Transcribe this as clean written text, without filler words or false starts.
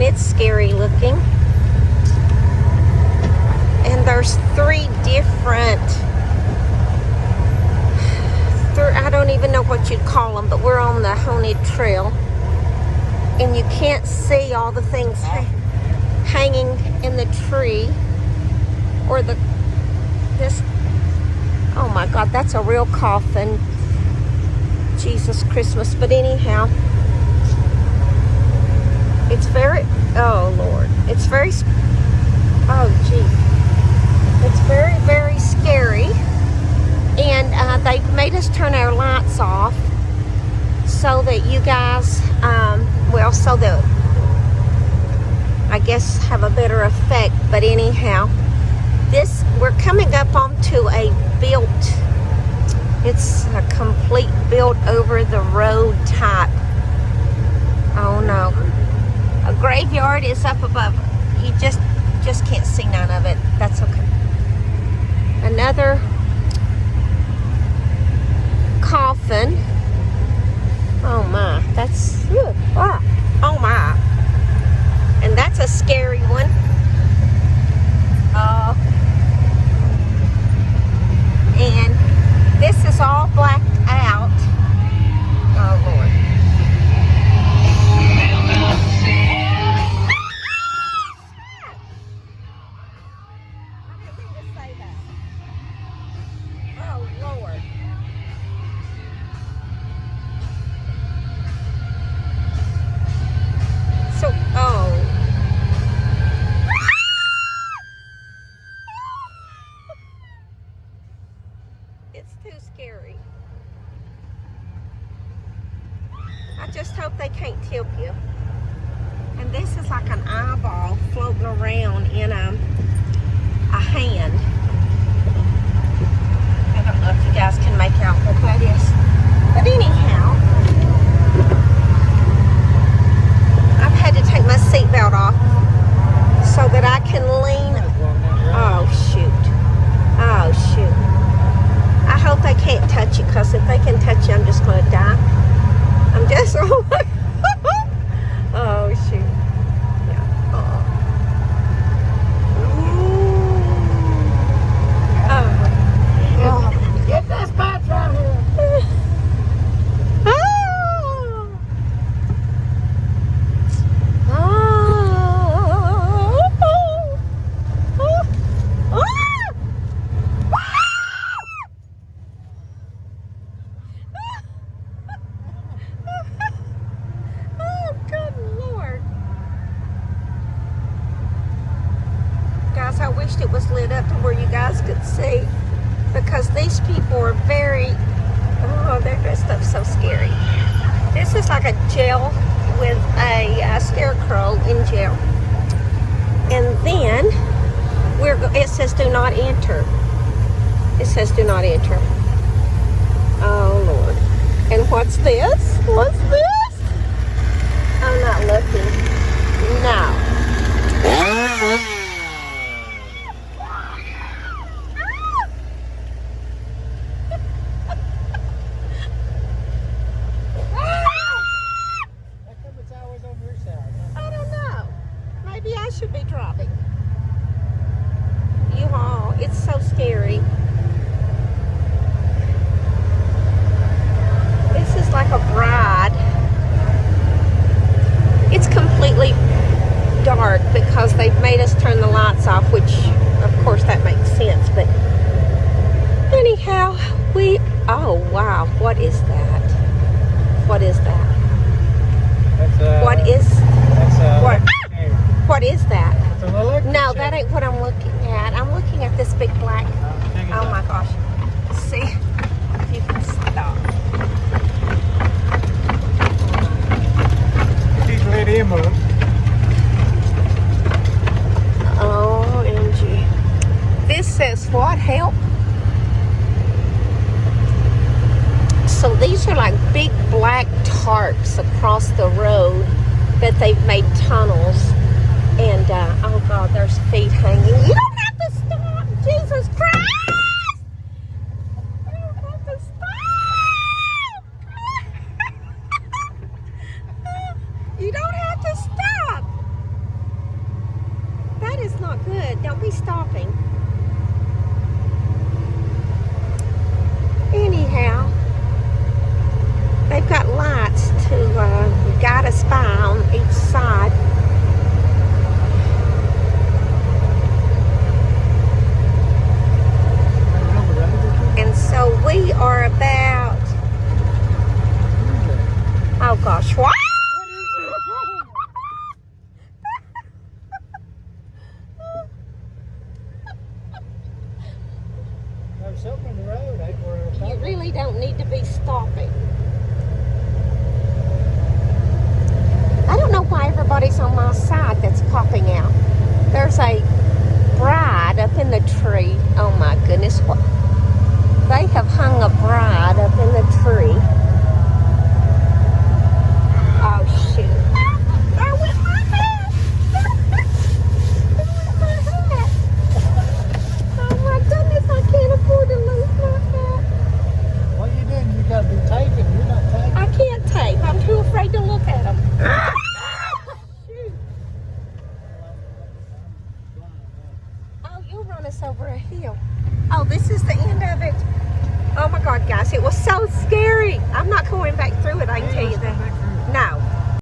it's scary looking. And there's three different, I don't even know what you'd call them, but we're on the haunted trail. And you can't see all the things hanging in the tree. Or this, oh my God, that's a real coffin. Jesus Christmas. But anyhow, it's very, oh Lord, it's very, oh gee, it's very, very scary. And they made us turn our lights off so that you guys, well, so that, I guess, have a better effect. But anyhow, we're coming up onto a built, it's a complete built over the road type. Oh no. A graveyard is up above. You just can't see none of it. That's okay. Another coffin. Oh my, that's, oh my. And that's a scary one. And this is all blacked out. Oh Lord. I didn't mean to say that. Oh Lord. So, oh. It's too scary. I just hope they can't tip you. And this is like an eyeball floating around in a hand. I don't know if you guys can make out what that is. But anyhow, I've had to take my seatbelt off so that I can lean. Oh shoot. Oh shoot. I hope they can't touch you, because if they can touch you, I'm just going to die. I'm just, oh my God. Oh shoot. Yeah. Oh. Get that spot right here. I wished it was lit up to where you guys could see, because these people are very, oh, they're dressed up so scary. This is like a jail with a scarecrow in jail. And then it says do not enter. It says do not enter. Oh Lord. And what's this? What's this? I'm not looking. No. I should be dropping. You all, it's so scary. This is like a bride. It's completely dark because they've made us turn the lights off, which of course that makes sense. But anyhow, oh wow, what is that? What is that? What is that? No, that ain't what I'm looking at. I'm looking at this big black. Oh my gosh. See if you can stop. Please let him up. OMG. This says what? Help? So these are like big black tarps across the road that they've made tunnels. And, oh God, there's feet hanging. You don't have to stop! Jesus Christ! You don't have to stop! You don't have to stop! not good. Don't be stopping. Anyhow, they've got lights to guide us by on each side. And so we are about, oh gosh, what? There's something in the road. You really don't need to be stopping. I don't know why everybody's on my side that's popping out. There's a bride up in the tree. Oh my goodness, what? They have hung a bride up in the tree. Oh shoot. There went my hat. There went my hat. Oh my goodness, I can't afford to lose my hat. What you doing? You got to be taping. You're not taping. I can't tape. I'm too afraid to look at them. Shoot. Oh, you'll run us over a hill. Oh, this is the end of it. Oh my God, guys, it was so scary. I'm not going back through it, I can tell you that. No.